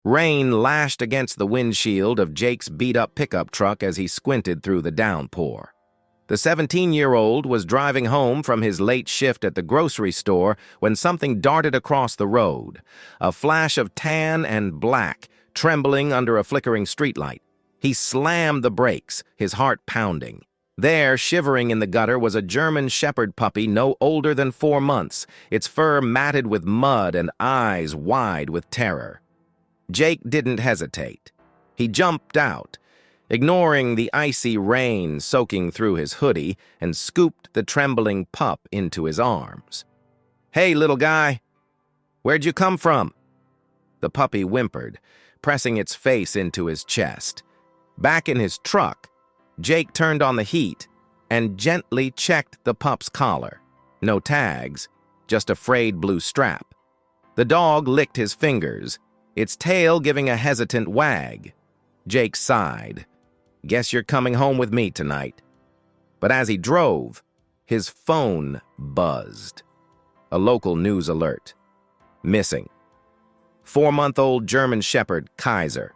Rain lashed against the windshield of Jake's beat-up pickup truck as he squinted through the downpour. The 17-year-old was driving home from his late shift at the grocery store when something darted across the road, a flash of tan and black, trembling under a flickering streetlight. He slammed the brakes, his heart pounding. There, shivering in the gutter, was a German Shepherd puppy no older than 4 months, its fur matted with mud and eyes wide with terror. Jake didn't hesitate. He jumped out, ignoring the icy rain soaking through his hoodie, and scooped the trembling pup into his arms. "Hey, little guy, where'd you come from?" The puppy whimpered, pressing its face into his chest. Back in his truck, Jake turned on the heat and gently checked the pup's collar. No tags, just a frayed blue strap. The dog licked his fingers, its tail giving a hesitant wag. Jake sighed. "Guess you're coming home with me tonight." But as he drove, his phone buzzed. A local news alert. Missing. 4-month-old German Shepherd, Kaiser.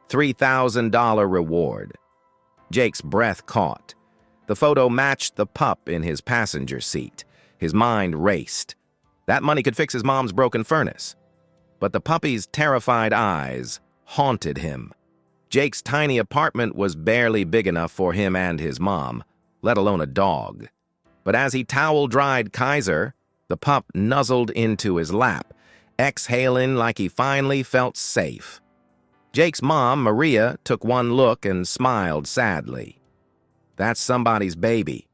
$3,000 reward. Jake's breath caught. The photo matched the pup in his passenger seat. His mind raced. That money could fix his mom's broken furnace. But the puppy's terrified eyes haunted him. Jake's tiny apartment was barely big enough for him and his mom, let alone a dog. But as he towel-dried Kaiser, the pup nuzzled into his lap, exhaling like he finally felt safe. Jake's mom, Maria, took one look and smiled sadly. "That's somebody's baby."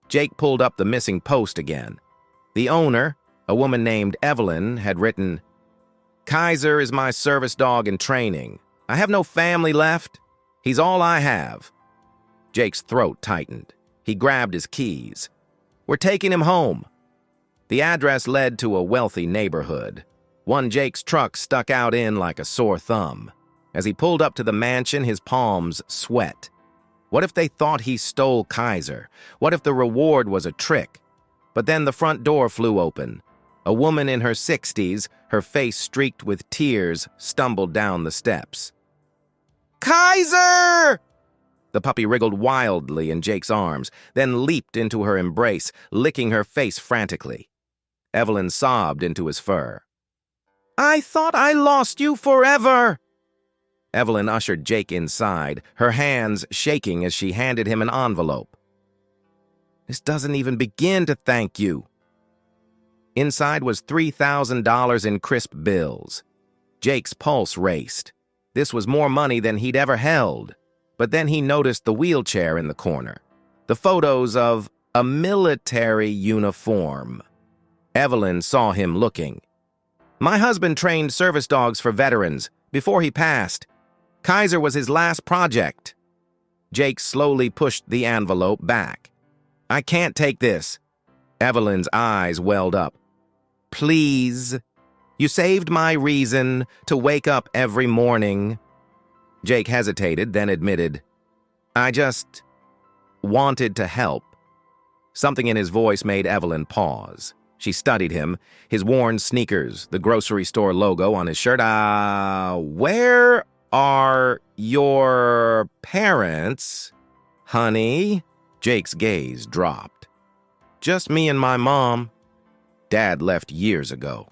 Jake pulled up the missing post again. The owner, a woman named Evelyn, had written, "Kaiser is my service dog in training. I have no family left. He's all I have." Jake's throat tightened. He grabbed his keys. "We're taking him home." The address led to a wealthy neighborhood. One Jake's truck stuck out in like a sore thumb. As he pulled up to the mansion, his palms sweat. What if they thought he stole Kaiser? What if the reward was a trick? But then the front door flew open. A woman in her 60s, her face streaked with tears, stumbled down the steps. "Kaiser!" The puppy wriggled wildly in Jake's arms, then leaped into her embrace, licking her face frantically. Evelyn sobbed into his fur. "I thought I lost you forever!" Evelyn ushered Jake inside, her hands shaking as she handed him an envelope. "This doesn't even begin to thank you." Inside was $3,000 in crisp bills. Jake's pulse raced. This was more money than he'd ever held. But then he noticed the wheelchair in the corner, the photos of a military uniform. Evelyn saw him looking. "My husband trained service dogs for veterans before he passed. Kaiser was his last project." Jake slowly pushed the envelope back. "I can't take this." Evelyn's eyes welled up. "Please. You saved my reason to wake up every morning." Jake hesitated, then admitted, "I just wanted to help." Something in his voice made Evelyn pause. She studied him, his worn sneakers, the grocery store logo on his shirt. Where are your parents, honey?" Jake's gaze dropped. "Just me and my mom. Dad left years ago."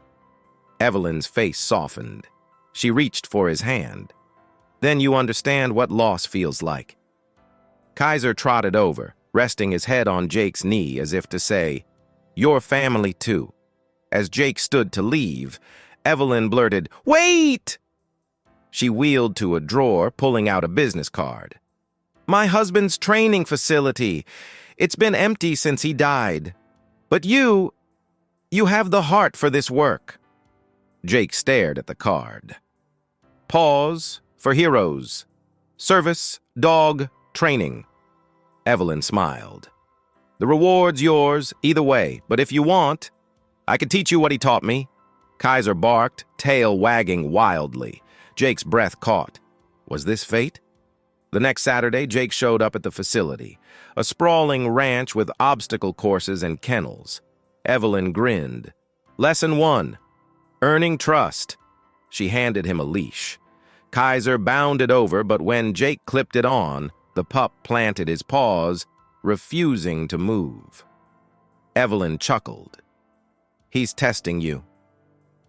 Evelyn's face softened. She reached for his hand. "Then you understand what loss feels like." Kaiser trotted over, resting his head on Jake's knee as if to say, "Your family too." As Jake stood to leave, Evelyn blurted, "Wait!" She wheeled to a drawer, pulling out a business card. "My husband's training facility. It's been empty since he died. But you have the heart for this work." Jake stared at the card. "Paws for heroes. Service, dog, training." Evelyn smiled. "The reward's yours, either way, but if you want, I could teach you what he taught me." Kaiser barked, tail wagging wildly. Jake's breath caught. Was this fate? The next Saturday, Jake showed up at the facility, a sprawling ranch with obstacle courses and kennels. Evelyn grinned. "Lesson 1. Earning trust." She handed him a leash. Kaiser bounded over, but when Jake clipped it on, the pup planted his paws, refusing to move. Evelyn chuckled. "He's testing you."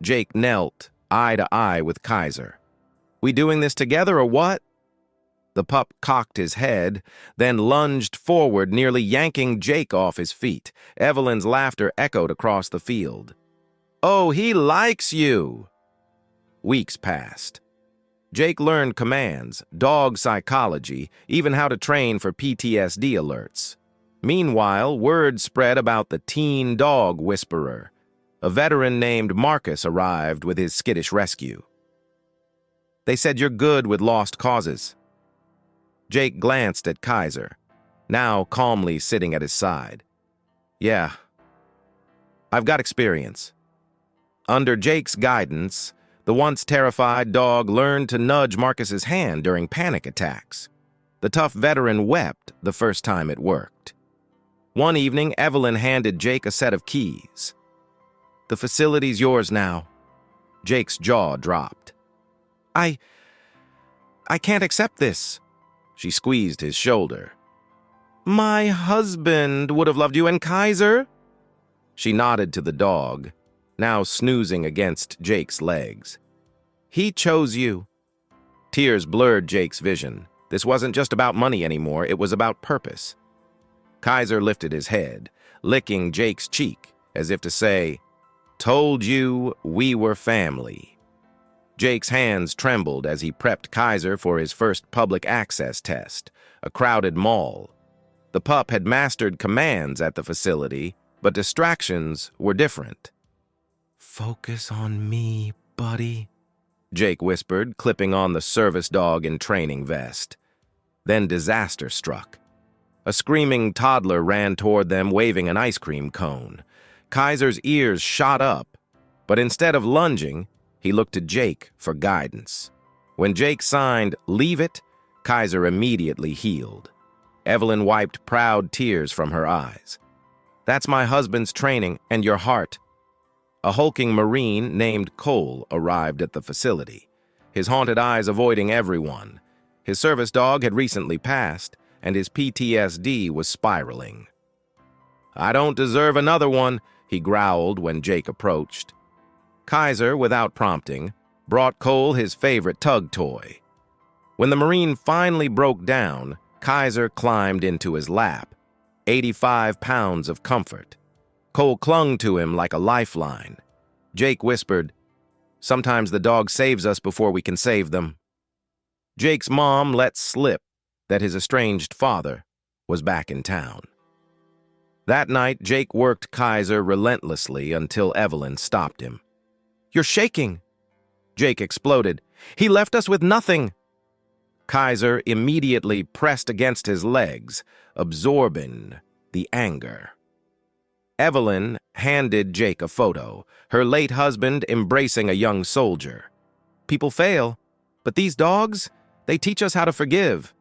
Jake knelt, eye to eye with Kaiser. "We doing this together or what?" The pup cocked his head, then lunged forward, nearly yanking Jake off his feet. Evelyn's laughter echoed across the field. "Oh, he likes you!" Weeks passed. Jake learned commands, dog psychology, even how to train for PTSD alerts. Meanwhile, word spread about the teen dog whisperer. A veteran named Marcus arrived with his skittish rescue. "They said you're good with lost causes." Jake glanced at Kaiser, now calmly sitting at his side. "Yeah, I've got experience." Under Jake's guidance, the once terrified dog learned to nudge Marcus's hand during panic attacks. The tough veteran wept the first time it worked. One evening, Evelyn handed Jake a set of keys. "The facility's yours now." Jake's jaw dropped. I can't accept this." She squeezed his shoulder. "My husband would have loved you, and Kaiser?" She nodded to the dog, now snoozing against Jake's legs. "He chose you." Tears blurred Jake's vision. This wasn't just about money anymore, it was about purpose. Kaiser lifted his head, licking Jake's cheek, as if to say, "Told you we were family." Jake's hands trembled as he prepped Kaiser for his first public access test, a crowded mall. The pup had mastered commands at the facility, but distractions were different. "Focus on me, buddy," Jake whispered, clipping on the service dog in training vest. Then disaster struck. A screaming toddler ran toward them, waving an ice cream cone. Kaiser's ears shot up, but instead of lunging, he looked to Jake for guidance. When Jake signed, "Leave it," Kaiser immediately healed. Evelyn wiped proud tears from her eyes. "That's my husband's training and your heart." A hulking Marine named Cole arrived at the facility, his haunted eyes avoiding everyone. His service dog had recently passed, and his PTSD was spiraling. "I don't deserve another one," he growled when Jake approached. Kaiser, without prompting, brought Cole his favorite tug toy. When the Marine finally broke down, Kaiser climbed into his lap, 85 pounds of comfort. Cole clung to him like a lifeline. Jake whispered, "Sometimes the dog saves us before we can save them." Jake's mom let slip that his estranged father was back in town. That night, Jake worked Kaiser relentlessly until Evelyn stopped him. "You're shaking!" Jake exploded. "He left us with nothing!" Kaiser immediately pressed against his legs, absorbing the anger. Evelyn handed Jake a photo, her late husband embracing a young soldier. "People fail, but these dogs, they teach us how to forgive."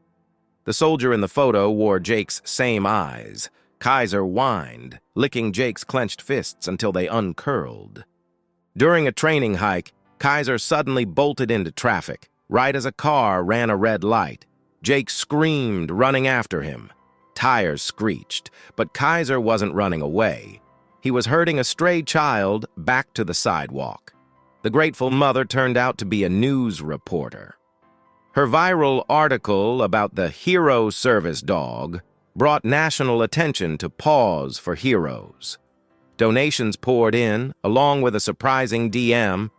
The soldier in the photo wore Jake's same eyes. Kaiser whined, licking Jake's clenched fists until they uncurled. During a training hike, Kaiser suddenly bolted into traffic, right as a car ran a red light. Jake screamed, running after him. Tires screeched, but Kaiser wasn't running away. He was herding a stray child back to the sidewalk. The grateful mother turned out to be a news reporter. Her viral article about the hero service dog brought national attention to Paws for Heroes. Donations poured in, along with a surprising DM.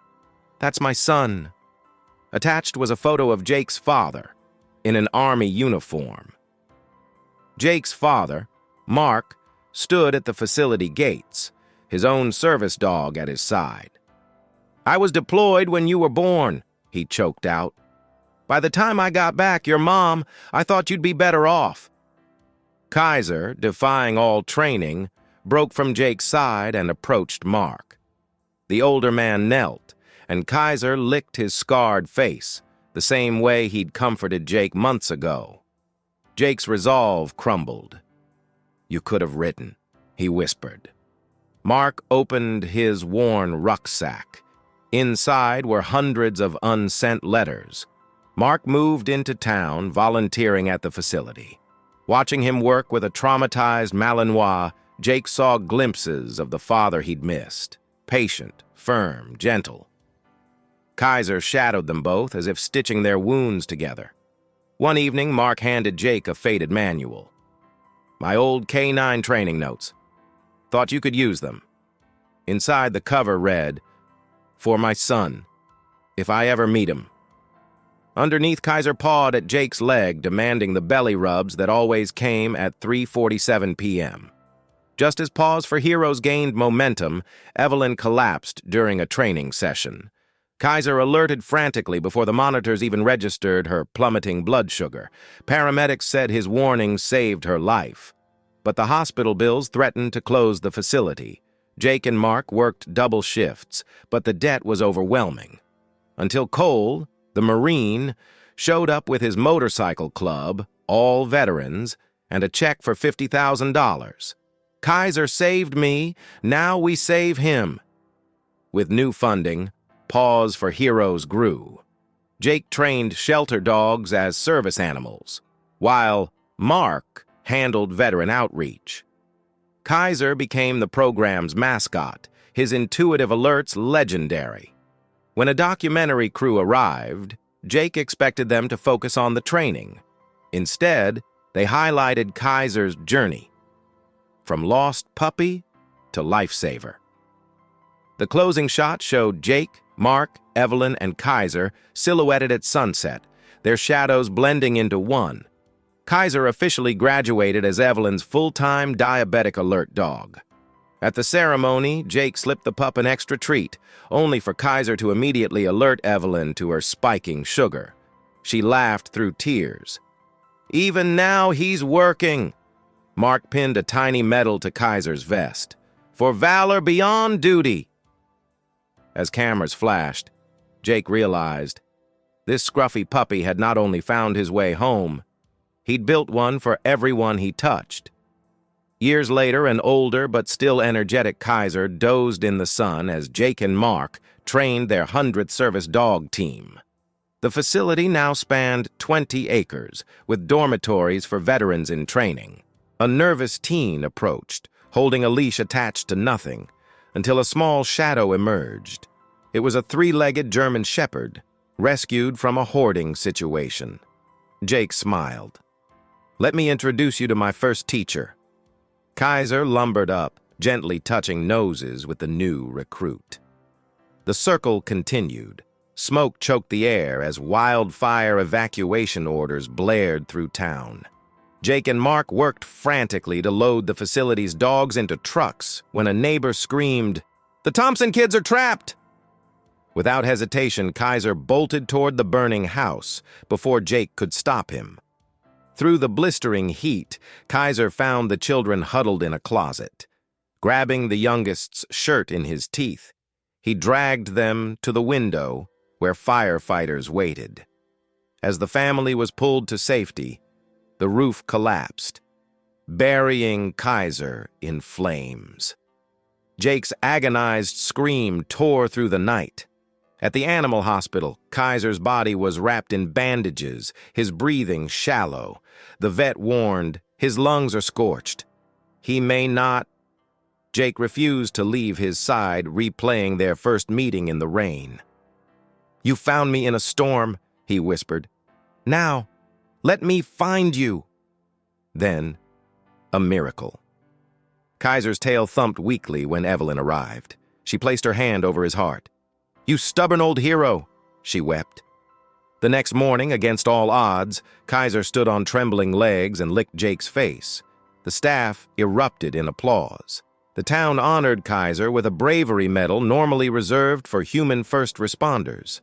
"That's my son." Attached was a photo of Jake's father, in an army uniform. Jake's father, Mark, stood at the facility gates, his own service dog at his side. "I was deployed when you were born," he choked out. "By the time I got back, your mom, I thought you'd be better off." Kaiser, defying all training, broke from Jake's side and approached Mark. The older man knelt, and Kaiser licked his scarred face, the same way he'd comforted Jake months ago. Jake's resolve crumbled. "You could have written," he whispered. Mark opened his worn rucksack. Inside were hundreds of unsent letters. Mark moved into town, volunteering at the facility. Watching him work with a traumatized Malinois, Jake saw glimpses of the father he'd missed. Patient, firm, gentle. Kaiser shadowed them both, as if stitching their wounds together. One evening, Mark handed Jake a faded manual. "My old K-9 training notes. Thought you could use them." Inside the cover read, "For my son, if I ever meet him." Underneath, Kaiser pawed at Jake's leg, demanding the belly rubs that always came at 3:47 p.m. Just as Paws for Heroes gained momentum, Evelyn collapsed during a training session. Kaiser alerted frantically before the monitors even registered her plummeting blood sugar. Paramedics said his warning saved her life. But the hospital bills threatened to close the facility. Jake and Mark worked double shifts, but the debt was overwhelming. Until Cole, the Marine, showed up with his motorcycle club, all veterans, and a check for $50,000. Kaiser saved me, now we save him. With new funding, Paws for Heroes grew. Jake trained shelter dogs as service animals, while Mark handled veteran outreach. Kaiser became the program's mascot, his intuitive alerts legendary. When a documentary crew arrived, Jake expected them to focus on the training. Instead, they highlighted Kaiser's journey, from lost puppy to lifesaver. The closing shot showed Jake, Mark, Evelyn, and Kaiser silhouetted at sunset, their shadows blending into one. Kaiser officially graduated as Evelyn's full-time diabetic alert dog. At the ceremony, Jake slipped the pup an extra treat, only for Kaiser to immediately alert Evelyn to her spiking sugar. She laughed through tears. "Even now, he's working." Mark pinned a tiny medal to Kaiser's vest. "For valor beyond duty." As cameras flashed, Jake realized this scruffy puppy had not only found his way home, he'd built one for everyone he touched. Years later, an older but still energetic Kaiser dozed in the sun as Jake and Mark trained their 100th service dog team. The facility now spanned 20 acres, with dormitories for veterans in training. A nervous teen approached, holding a leash attached to nothing, until a small shadow emerged. It was a 3-legged German shepherd, rescued from a hoarding situation. Jake smiled. "Let me introduce you to my first teacher." Kaiser lumbered up, gently touching noses with the new recruit. The circle continued. Smoke choked the air as wildfire evacuation orders blared through town. Jake and Mark worked frantically to load the facility's dogs into trucks when a neighbor screamed, "The Thompson kids are trapped!" Without hesitation, Kaiser bolted toward the burning house before Jake could stop him. Through the blistering heat, Kaiser found the children huddled in a closet. Grabbing the youngest's shirt in his teeth, he dragged them to the window where firefighters waited. As the family was pulled to safety, the roof collapsed, burying Kaiser in flames. Jake's agonized scream tore through the night. At the animal hospital, Kaiser's body was wrapped in bandages, his breathing shallow. The vet warned, "His lungs are scorched. He may not." Jake refused to leave his side, replaying their first meeting in the rain. "You found me in a storm," he whispered. "Now, let me find you." Then, a miracle. Kaiser's tail thumped weakly when Evelyn arrived. She placed her hand over his heart. "You stubborn old hero," she wept. The next morning, against all odds, Kaiser stood on trembling legs and licked Jake's face. The staff erupted in applause. The town honored Kaiser with a bravery medal normally reserved for human first responders.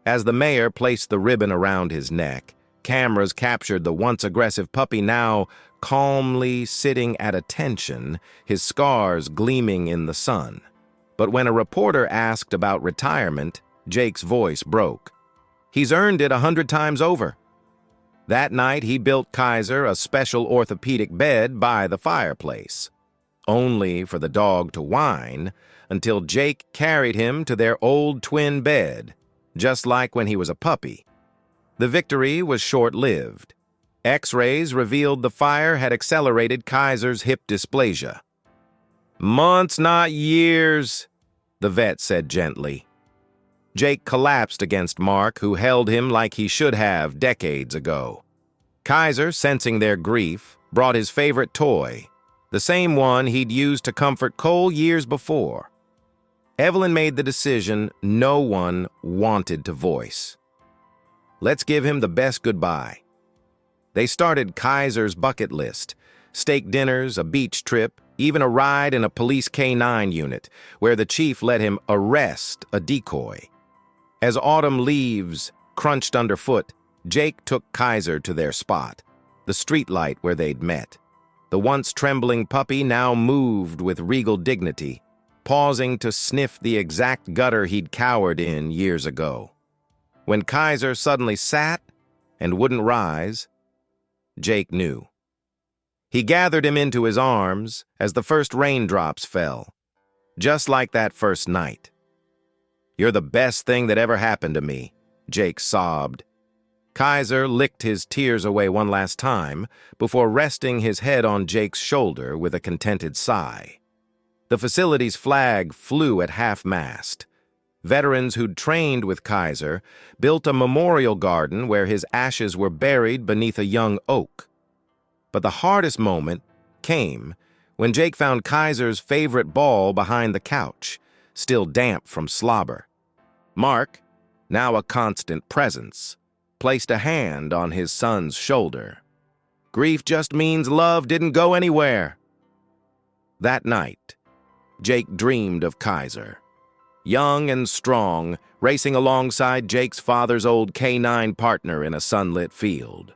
As the mayor placed the ribbon around his neck, cameras captured the once aggressive puppy now calmly sitting at attention, his scars gleaming in the sun. But when a reporter asked about retirement, Jake's voice broke. "He's earned it 100 times over." That night, he built Kaiser a special orthopedic bed by the fireplace, only for the dog to whine until Jake carried him to their old twin bed, just like when he was a puppy. The victory was short-lived. X-rays revealed the fire had accelerated Kaiser's hip dysplasia. "Months, not years," the vet said gently. Jake collapsed against Mark, who held him like he should have decades ago. Kaiser, sensing their grief, brought his favorite toy, the same one he'd used to comfort Cole years before. Evelyn made the decision no one wanted to voice. Let's give him the best goodbye. They started Kaiser's bucket list: steak dinners, a beach trip, even a ride in a police K-9 unit, where the chief let him arrest a decoy. As autumn leaves crunched underfoot, Jake took Kaiser to their spot, the streetlight where they'd met. The once trembling puppy now moved with regal dignity, pausing to sniff the exact gutter he'd cowered in years ago. When Kaiser suddenly sat and wouldn't rise, Jake knew. He gathered him into his arms as the first raindrops fell, just like that first night. "You're the best thing that ever happened to me," Jake sobbed. Kaiser licked his tears away one last time before resting his head on Jake's shoulder with a contented sigh. The facility's flag flew at half-mast. Veterans who'd trained with Kaiser built a memorial garden where his ashes were buried beneath a young oak. But the hardest moment came when Jake found Kaiser's favorite ball behind the couch, still damp from slobber. Mark, now a constant presence, placed a hand on his son's shoulder. Grief just means love didn't go anywhere. That night, Jake dreamed of Kaiser. Young and strong, racing alongside Jake's father's old K-9 partner in a sunlit field.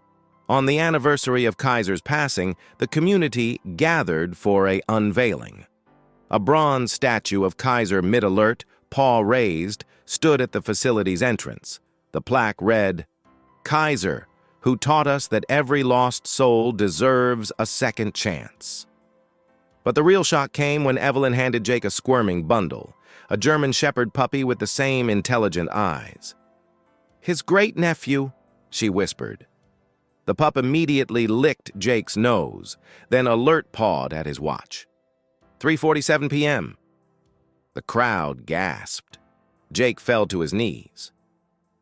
On the anniversary of Kaiser's passing, the community gathered for an unveiling. A bronze statue of Kaiser mid-alert, paw raised, stood at the facility's entrance. The plaque read, "Kaiser, who taught us that every lost soul deserves a second chance." But the real shock came when Evelyn handed Jake a squirming bundle, a German Shepherd puppy with the same intelligent eyes. "His great-nephew," she whispered. The pup immediately licked Jake's nose, then alert-pawed at his watch. 3:47 p.m. The crowd gasped. Jake fell to his knees.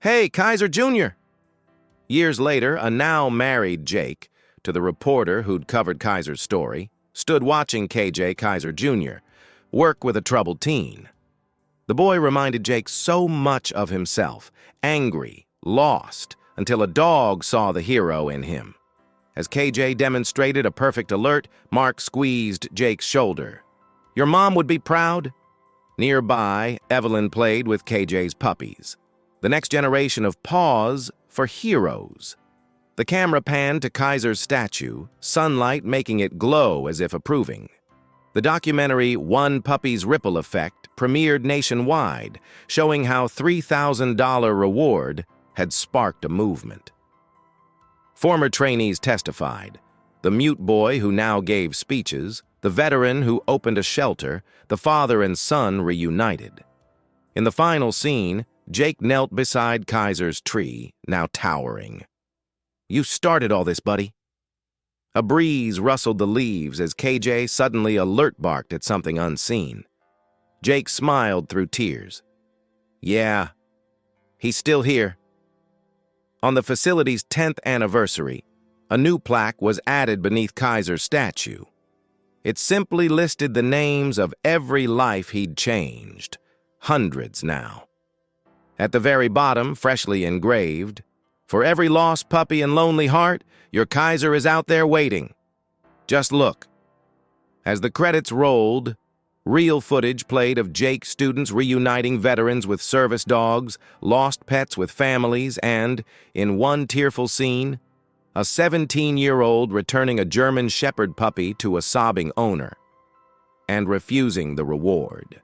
"Hey, Kaiser Jr.!" Years later, a now-married Jake, to the reporter who'd covered Kaiser's story, stood watching KJ Kaiser Jr. work with a troubled teen. The boy reminded Jake so much of himself, angry, lost, until a dog saw the hero in him. As KJ demonstrated a perfect alert, Mark squeezed Jake's shoulder. "Your mom would be proud." Nearby, Evelyn played with KJ's puppies. The next generation of Paws for heroes. The camera panned to Kaiser's statue, sunlight making it glow as if approving. The documentary One Puppy's Ripple Effect premiered nationwide, showing how $3,000 reward had sparked a movement. Former trainees testified. The mute boy who now gave speeches, the veteran who opened a shelter, the father and son reunited. In the final scene, Jake knelt beside Kaiser's tree, now towering. "You started all this, buddy." A breeze rustled the leaves as KJ suddenly alert barked at something unseen. Jake smiled through tears. "Yeah, he's still here." On the facility's 10th anniversary, a new plaque was added beneath Kaiser's statue. It simply listed the names of every life he'd changed, hundreds now. At the very bottom, freshly engraved, "For every lost puppy and lonely heart, your Kaiser is out there waiting. Just look." As the credits rolled, real footage played of Jake students reuniting veterans with service dogs, lost pets with families, and, in one tearful scene, a 17-year-old returning a German Shepherd puppy to a sobbing owner and refusing the reward.